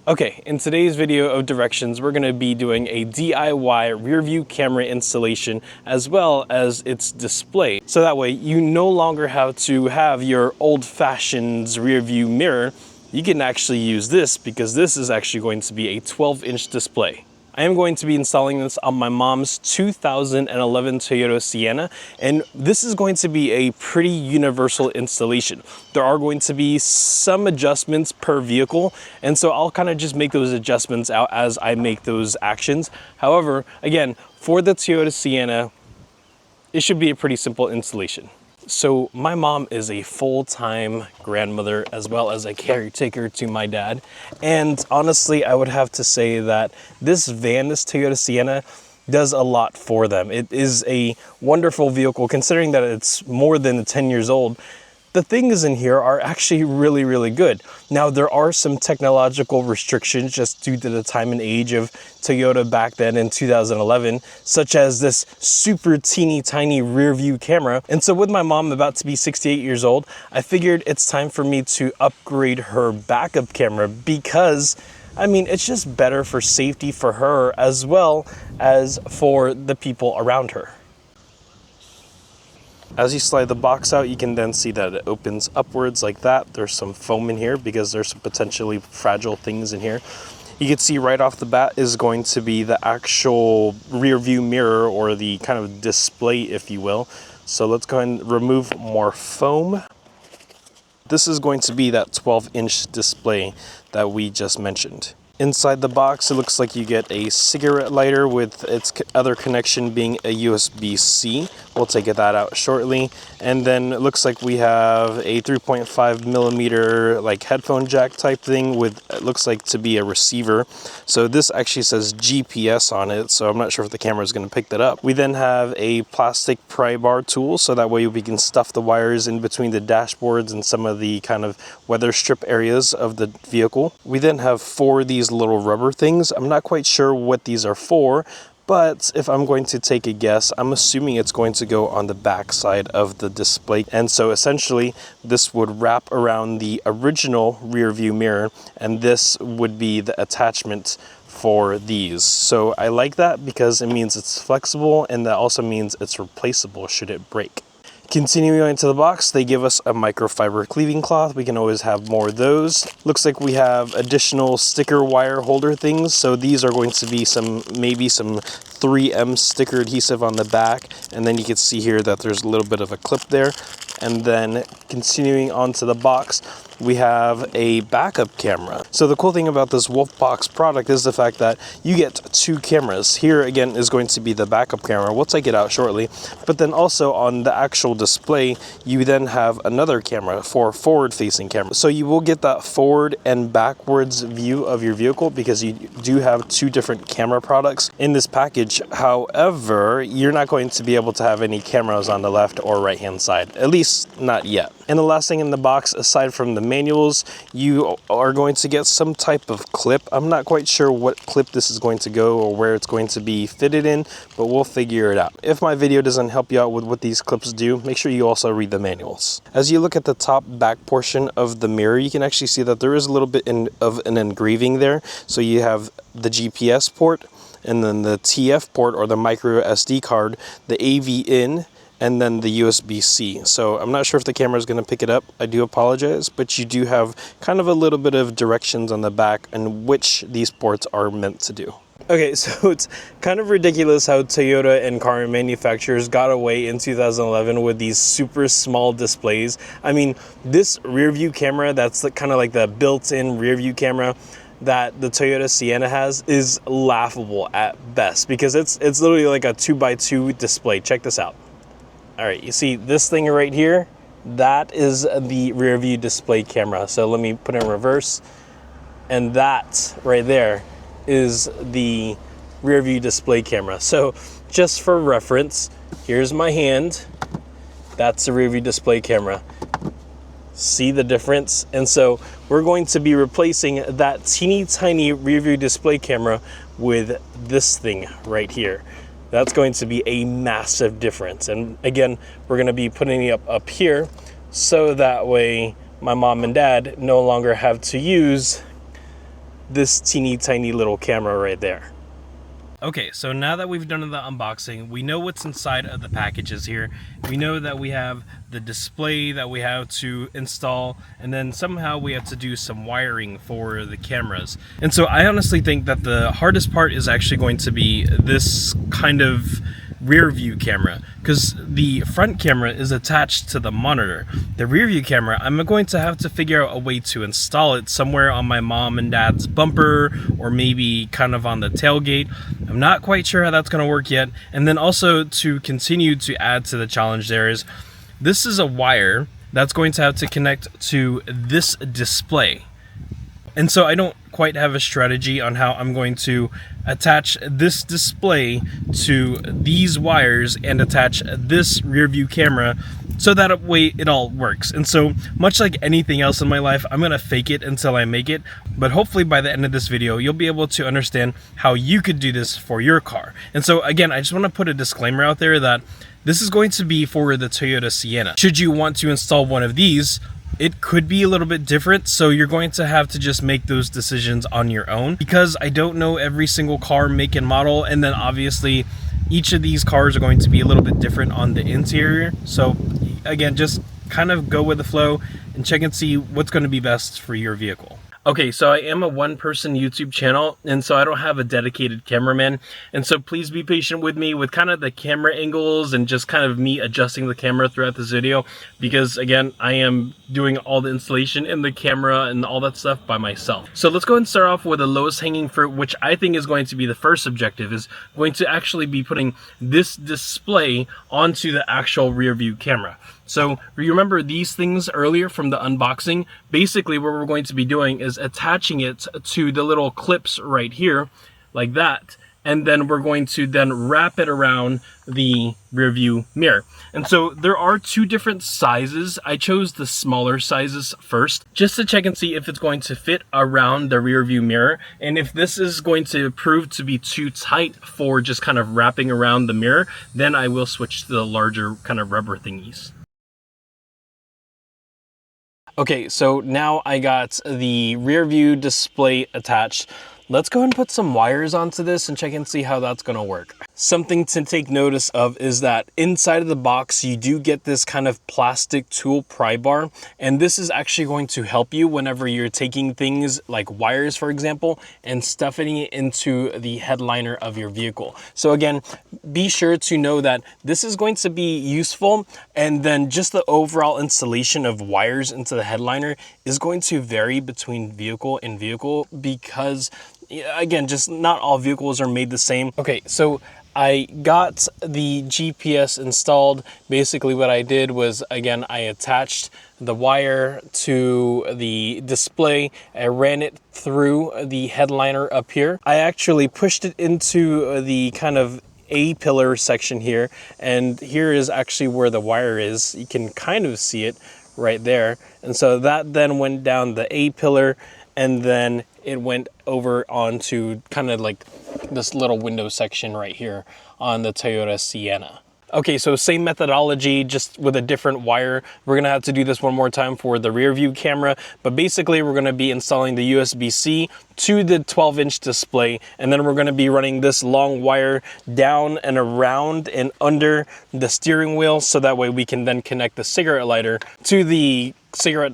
Okay, in today's video of directions, we're gonna be doing a DIY rear view camera installation as well as its display. So that way you no longer have to have your old-fashioned rear view mirror. You can actually use this because this is actually going to be a 12-inch display. I am going to be installing this on my mom's 2011 Toyota Sienna, and this is going to be a pretty universal installation. There are going to be some adjustments per vehicle, and so I'll kind of just make those adjustments out as I make those actions. However, again, for the Toyota Sienna, it should be a pretty simple installation. So my mom is a full-time grandmother as well as a caretaker to my dad. And honestly, I would have to say that this van, this Toyota Sienna, does a lot for them. It is a wonderful vehicle considering that it's more than 10 years old. The things in here are actually really good. Now, there are some technological restrictions just due to the time and age of Toyota back then in 2011, such as this super teeny tiny rear view camera. And so with my mom about to be 68 years old, I figured it's time for me to upgrade her backup camera because I mean, it's just better for safety for her as well as for the people around her. As you slide the box out, you can then see that it opens upwards like that. There's some foam in here because there's some potentially fragile things in here. You can see right off the bat is going to be the actual rear view mirror, or the kind of display, if you will. So let's go ahead and remove more foam. This is going to be that 12-inch display that we just mentioned. Inside the box, it looks like you get a cigarette lighter with its other connection being a USB-C. We'll take that out shortly. And then it looks like we have a 3.5 millimeter like headphone jack type thing with, it looks like to be a receiver. So this actually says GPS on it, so I'm not sure if the camera is going to pick that up. We then have a plastic pry bar tool, so that way we can stuff the wires in between the dashboards and some of the kind of weather strip areas of the vehicle. We then have 4 of these little rubber things. I'm not quite sure what these are for, but if I'm going to take a guess, I'm assuming it's going to go on the back side of the display. And so essentially this would wrap around the original rear view mirror, and this would be the attachment for these. So I like that because it means it's flexible, and that also means it's replaceable should it break. Continuing on to the box, they give us a microfiber cleaving cloth. We can always have more of those. Looks like we have additional sticker wire holder things. So these are going to be maybe some 3M sticker adhesive on the back. And then you can see here that there's a little bit of a clip there. And then continuing onto the box, we have a backup camera. So the cool thing about this Wolfbox product is the fact that you get 2 cameras. Here again is going to be the backup camera. We'll take it out shortly. But then also on the actual display, you then have another camera for forward-facing camera. So you will get that forward and backwards view of your vehicle because you do have 2 different camera products in this package. However, you're not going to be able to have any cameras on the left or right-hand side, at least not yet. And the last thing in the box, aside from the manuals, you are going to get some type of clip. I'm not quite sure what clip this is going to go or where it's going to be fitted in, but we'll figure it out. If my video doesn't help you out with what these clips do, make sure you also read the manuals. As you look at the top back portion of the mirror, you can actually see that there is a little bit of an engraving there. So you have the GPS port, and then the TF port, or the micro SD card, the AV in, and then the USB-C. So I'm not sure if the camera is going to pick it up. I do apologize, but you do have kind of a little bit of directions on the back and which these ports are meant to do. Okay, so it's kind of ridiculous how Toyota and car manufacturers got away in 2011 with these super small displays. I mean, this rear view camera, that's kind of like the built-in rear view camera that the Toyota Sienna has, is laughable at best because it's literally like a 2x2 display. Check this out. All right, you see this thing right here? That is the rear view display camera. So let me put it in reverse. And that right there is the rear view display camera. So just for reference, here's my hand. That's the rear view display camera. See the difference? And so we're going to be replacing that teeny tiny rear view display camera with this thing right here. That's going to be a massive difference. And again, we're going to be putting it up here so that way my mom and dad no longer have to use this teeny tiny little camera right there. Okay, so now that we've done the unboxing, we know what's inside of the packages here. We know that we have the display that we have to install, and then somehow we have to do some wiring for the cameras. And so I honestly think that the hardest part is actually going to be this kind of rear view camera, because the front camera is attached to the monitor. The rear view camera, I'm going to have to figure out a way to install it somewhere on my mom and dad's bumper, or maybe kind of on the tailgate. I'm not quite sure how that's going to work yet. And then also, to continue to add to the challenge, this is a wire that's going to have to connect to this display. And so I don't quite have a strategy on how I'm going to attach this display to these wires and attach this rear view camera so that way it all works. And so, much like anything else in my life, I'm gonna fake it until I make it. But hopefully by the end of this video, you'll be able to understand how you could do this for your car. And so again, I just wanna put a disclaimer out there that this is going to be for the Toyota Sienna. Should you want to install one of these, it could be a little bit different, so you're going to have to just make those decisions on your own, because I don't know every single car make and model, and then obviously each of these cars are going to be a little bit different on the interior. So again, just kind of go with the flow and check and see what's going to be best for your vehicle. Okay, so I am a one-person YouTube channel, and so I don't have a dedicated cameraman, and so please be patient with me with kind of the camera angles and just kind of me adjusting the camera throughout this video, because again, I am doing all the installation in the camera and all that stuff by myself. So let's go and start off with the lowest hanging fruit, which I think is going to be the first objective, is going to actually be putting this display onto the actual rear view camera. So you remember these things earlier from the unboxing? Basically what we're going to be doing is attaching it to the little clips right here, like that. And then we're going to then wrap it around the rear view mirror. And so there are two different sizes. I chose the smaller sizes first, just to check and see if it's going to fit around the rear view mirror. And if this is going to prove to be too tight for just kind of wrapping around the mirror, then I will switch to the larger kind of rubber thingies. Okay, so now I got the rear view display attached. Let's go ahead and put some wires onto this and check and see how that's gonna work. Something to take notice of is that inside of the box, you do get this kind of plastic tool pry bar, and this is actually going to help you whenever you're taking things like wires, for example, and stuffing it into the headliner of your vehicle. So again, be sure to know that this is going to be useful, and then just the overall installation of wires into the headliner is going to vary between vehicle and vehicle, because again, just not all vehicles are made the same. Okay, so I got the GPS installed. Basically what I did was, again, I attached the wire to the display. I ran it through the headliner up here. I actually pushed it into the kind of A-pillar section here, and here is actually where the wire is. You can kind of see it right there. And so that then went down the A-pillar, and then it went over onto kind of like this little window section right here on the Toyota Sienna. Okay, so same methodology, just with a different wire. We're gonna have to do this one more time for the rear view camera, but basically we're gonna be installing the USB-C to the 12-inch display, and then we're gonna be running this long wire down and around and under the steering wheel, so that way we can then connect the cigarette lighter to the cigarette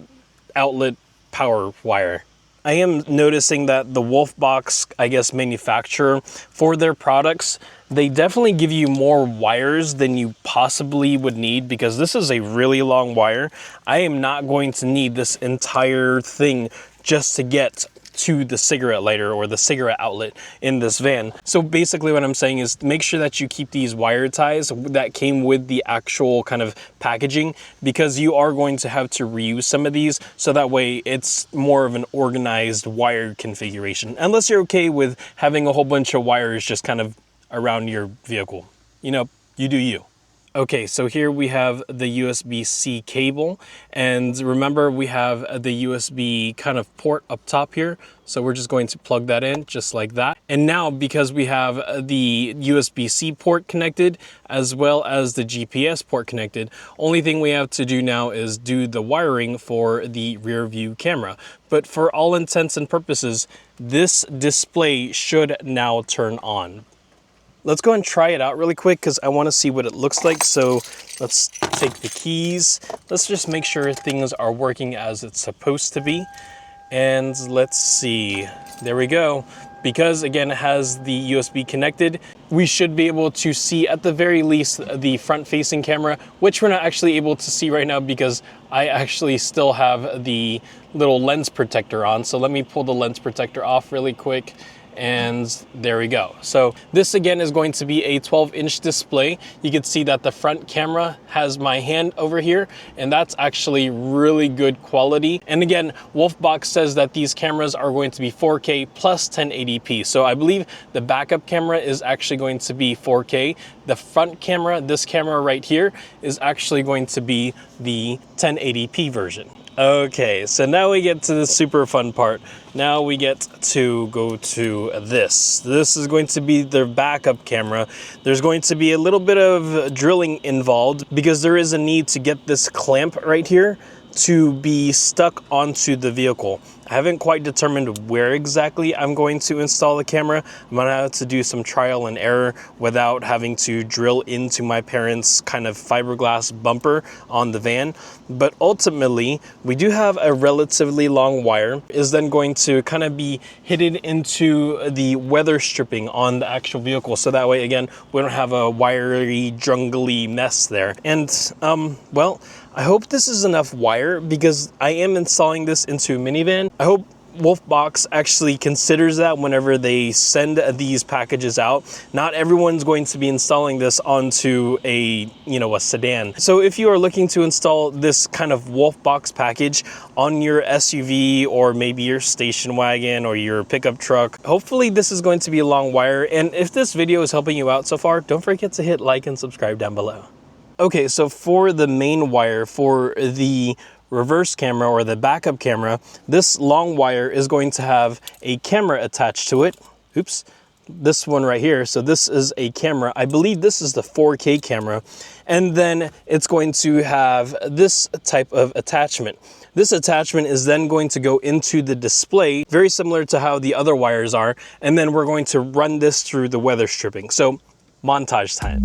outlet power wire. I am noticing that the Wolfbox, I guess, manufacturer, for their products, they definitely give you more wires than you possibly would need, because this is a really long wire. I am not going to need this entire thing just to get to the cigarette lighter or the cigarette outlet in this van. So basically what I'm saying is make sure that you keep these wire ties that came with the actual kind of packaging, because you are going to have to reuse some of these, so that way it's more of an organized wire configuration, unless you're okay with having a whole bunch of wires just kind of around your vehicle. You know, you do you. Okay, so here we have the USB-C cable, and remember we have the USB kind of port up top here. So we're just going to plug that in just like that. And now because we have the USB-C port connected as well as the GPS port connected, only thing we have to do now is do the wiring for the rear view camera. But for all intents and purposes, this display should now turn on. Let's go and try it out really quick because I want to see what it looks like. So let's take the keys. Let's just make sure things are working as it's supposed to be. And let's see, there we go. Because again, it has the USB connected, we should be able to see at the very least the front facing camera, which we're not actually able to see right now because I actually still have the little lens protector on. So let me pull the lens protector off really quick. And there we go. So this again is going to be a 12-inch display. You can see that the front camera has my hand over here, and that's actually really good quality. And again, Wolfbox says that these cameras are going to be 4K plus 1080p. So I believe the backup camera is actually going to be 4K. The front camera, this camera right here, is actually going to be the 1080p version. Okay, so now we get to the super fun part. Now we get to go to this. This is going to be the backup camera. There's going to be a little bit of drilling involved because there is a need to get this clamp right here to be stuck onto the vehicle. I haven't quite determined where exactly I'm going to install the camera. I'm gonna have to do some trial and error without having to drill into my parents' kind of fiberglass bumper on the van. But ultimately, we do have a relatively long wire. Is then going to kind of be hidden into the weather stripping on the actual vehicle. So that way, again, we don't have a wiry, jungly mess there. And well, I hope this is enough wire because I am installing this into a minivan. I hope Wolfbox actually considers that whenever they send these packages out. Not everyone's going to be installing this onto a sedan. So if you are looking to install this kind of Wolfbox package on your SUV or maybe your station wagon or your pickup truck, hopefully this is going to be a long wire. And if this video is helping you out so far, don't forget to hit like and subscribe down below. Okay, so for the main wire for the reverse camera or the backup camera, this long wire is going to have a camera attached to it. Oops, this one right here. So this is a camera. I believe this is the 4K camera. And then it's going to have this type of attachment. This attachment is then going to go into the display, very similar to how the other wires are. And then we're going to run this through the weather stripping. So montage time.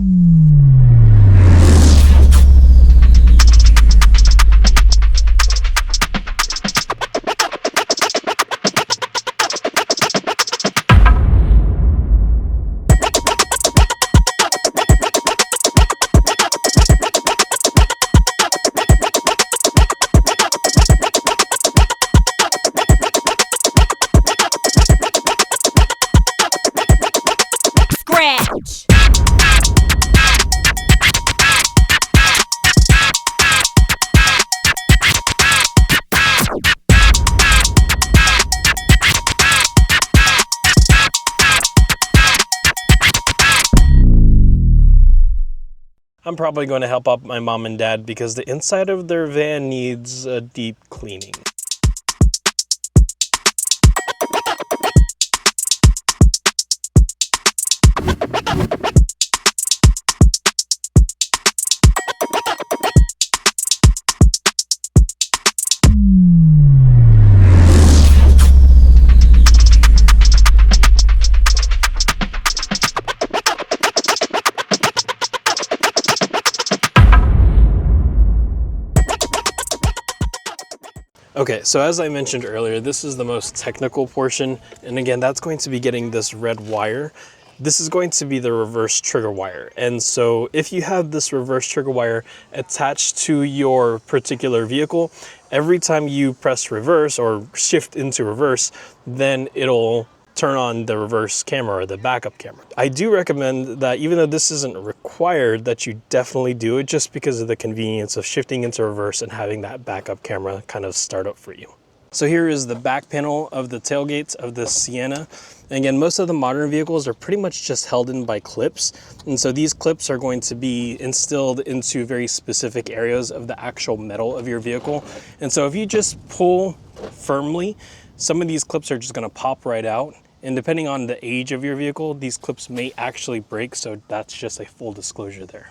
I'm probably going to help out my mom and dad because the inside of their van needs a deep cleaning. Okay, so as I mentioned earlier, this is the most technical portion. And again, that's going to be getting this red wire. This is going to be the reverse trigger wire. And so if you have this reverse trigger wire attached to your particular vehicle, every time you press reverse or shift into reverse, then it'll turn on the reverse camera or the backup camera. I do recommend that even though this isn't required, that you definitely do it just because of the convenience of shifting into reverse and having that backup camera kind of start up for you. So here is the back panel of the tailgate of the Sienna. And again, most of the modern vehicles are pretty much just held in by clips. And so these clips are going to be instilled into very specific areas of the actual metal of your vehicle. And so if you just pull firmly, some of these clips are just going to pop right out. And depending on the age of your vehicle, these clips may actually break. So that's just a full disclosure there.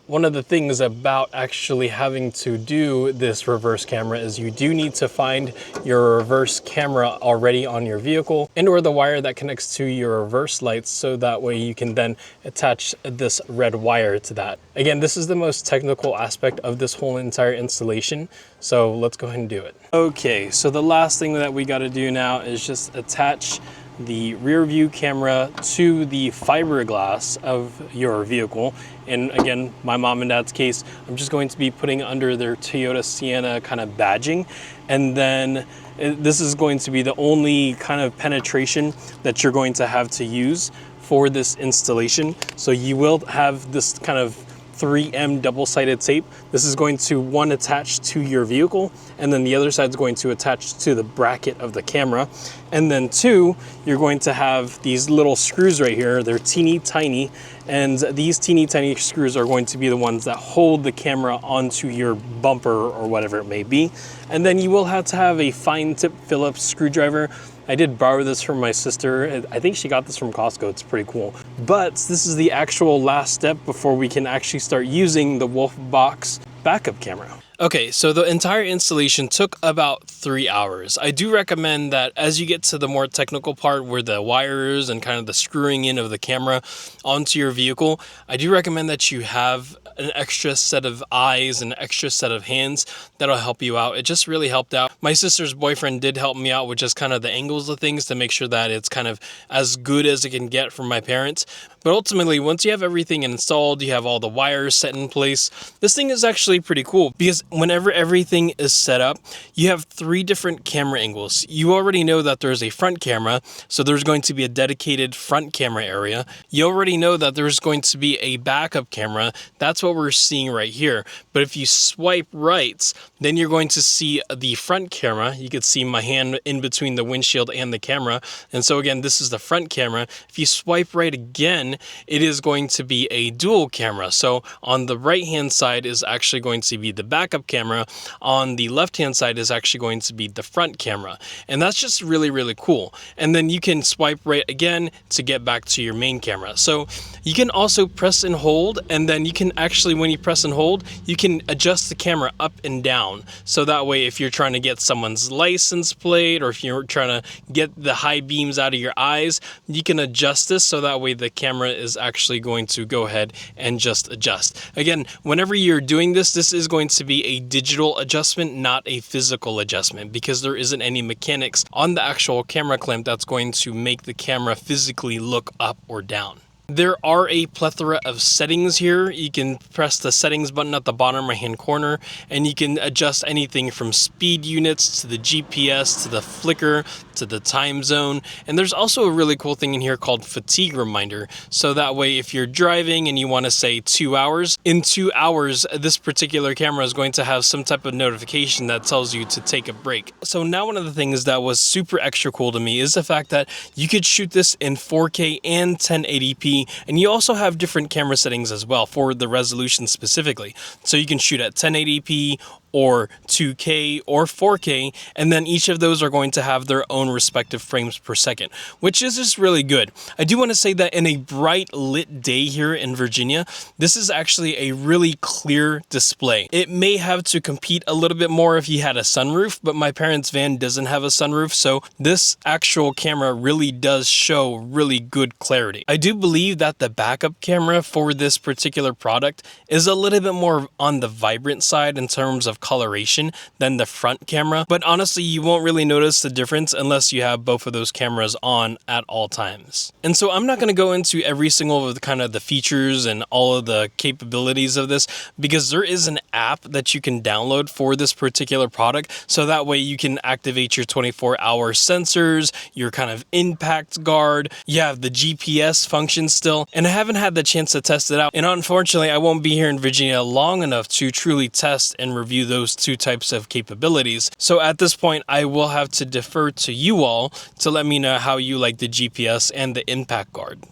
One of the things about actually having to do this reverse camera is you do need to find your reverse camera already on your vehicle and or the wire that connects to your reverse lights, so that way you can then attach this red wire to that. Again, this is the most technical aspect of this whole entire installation. So let's go ahead and do it. Okay, so the last thing that we got to do now is just attach the rear view camera to the fiberglass of your vehicle. And again, my mom and dad's case, I'm just going to be putting under their Toyota Sienna kind of badging. And then this is going to be the only kind of penetration that you're going to have to use for this installation. So you will have this kind of 3M double-sided tape. This is going to one attach to your vehicle, and then the other side is going to attach to the bracket of the camera. And then two, you're going to have these little screws right here. They're teeny tiny, and these teeny tiny screws are going to be the ones that hold the camera onto your bumper or whatever it may be. And then you will have to have a fine tip Phillips screwdriver. I did borrow this from my sister. I think she got this from Costco. It's pretty cool. But this is the actual last step before we can actually start using the Wolfbox backup camera. Okay, so the entire installation took about 3 hours. I do recommend that as you get to the more technical part where the wires and kind of the screwing in of the camera onto your vehicle, I do recommend that you have an extra set of eyes and an extra set of hands that'll help you out. It just really helped out. My sister's boyfriend did help me out with just kind of the angles of things to make sure that it's kind of as good as it can get from my parents. But ultimately, once you have everything installed, you have all the wires set in place, this thing is actually pretty cool because whenever everything is set up, you have 3 different camera angles. You already know that there's a front camera, so there's going to be a dedicated front camera area. You already know that there's going to be a backup camera. That's what we're seeing right here. But if you swipe right, then you're going to see the front camera. You could see my hand in between the windshield and the camera. And so again, this is the front camera. If you swipe right again, it is going to be a dual camera. So on the right hand side is actually going to be the backup camera. On the left hand side is actually going to be the front camera. And that's just really, really cool. And then you can swipe right again to get back to your main camera. So you can also press and hold, and then you can actually, when you press and hold, you can adjust the camera up and down. So that way, if you're trying to get someone's license plate, or if you're trying to get the high beams out of your eyes, you can adjust this so that way the camera is actually going to go ahead and just adjust. Again, whenever you're doing this, this is going to be a digital adjustment, not a physical adjustment, because there isn't any mechanics on the actual camera clamp that's going to make the camera physically look up or down. There are a plethora of settings here. You can press the settings button at the bottom right hand corner, and you can adjust anything from speed units to the GPS to the flicker to the time zone. And there's also a really cool thing in here called fatigue reminder. So that way, if you're driving and you want to say 2 hours, in 2 hours, this particular camera is going to have some type of notification that tells you to take a break. So now one of the things that was super extra cool to me is the fact that you could shoot this in 4K and 1080p. And you also have different camera settings as well for the resolution specifically. So you can shoot at 1080p or 2K or 4K, and then each of those are going to have their own respective frames per second, which is just really good. I do want to say that in a bright lit day here in Virginia, this is actually a really clear display. It may have to compete a little bit more if you had a sunroof, but my parents' van doesn't have a sunroof, so this actual camera really does show really good clarity. I do believe that the backup camera for this particular product is a little bit more on the vibrant side in terms of coloration than the front camera, but honestly you won't really notice the difference unless you have both of those cameras on at all times. And so I'm not going to go into every single of the kind of the features and all of the capabilities of this, because there is an app that you can download for this particular product, so that way you can activate your 24-hour sensors, your kind of impact guard, you have the GPS function still, and I haven't had the chance to test it out, and unfortunately I won't be here in Virginia long enough to truly test and review you those two types of capabilities. So at this point, I will have to defer to you all to let me know how you like the GPS and the impact guard.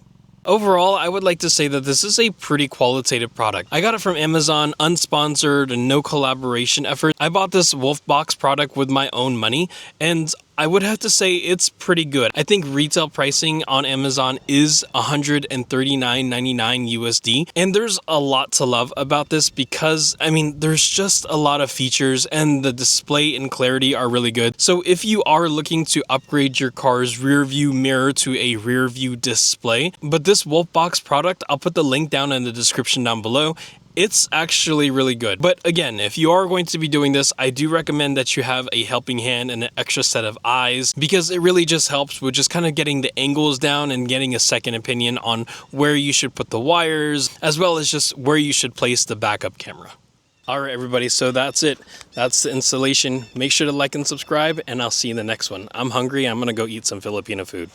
Overall, I would like to say that this is a pretty qualitative product. I got it from Amazon, unsponsored and no collaboration effort. I bought this Wolfbox product with my own money, and I would have to say it's pretty good. I think retail pricing on Amazon is $139.99 USD, and there's a lot to love about this because, I mean, there's just a lot of features and the display and clarity are really good. So if you are looking to upgrade your car's rear view mirror to a rear view display, but this Wolfbox product, I'll put the link down in the description down below. It's actually really good. But again, if you are going to be doing this, I do recommend that you have a helping hand and an extra set of eyes, because it really just helps with just kind of getting the angles down and getting a second opinion on where you should put the wires, as well as just where you should place the backup camera. All right, everybody, so that's it. That's the installation. Make sure to like and subscribe, and I'll see you in the next one. I'm hungry. I'm gonna go eat some Filipino food.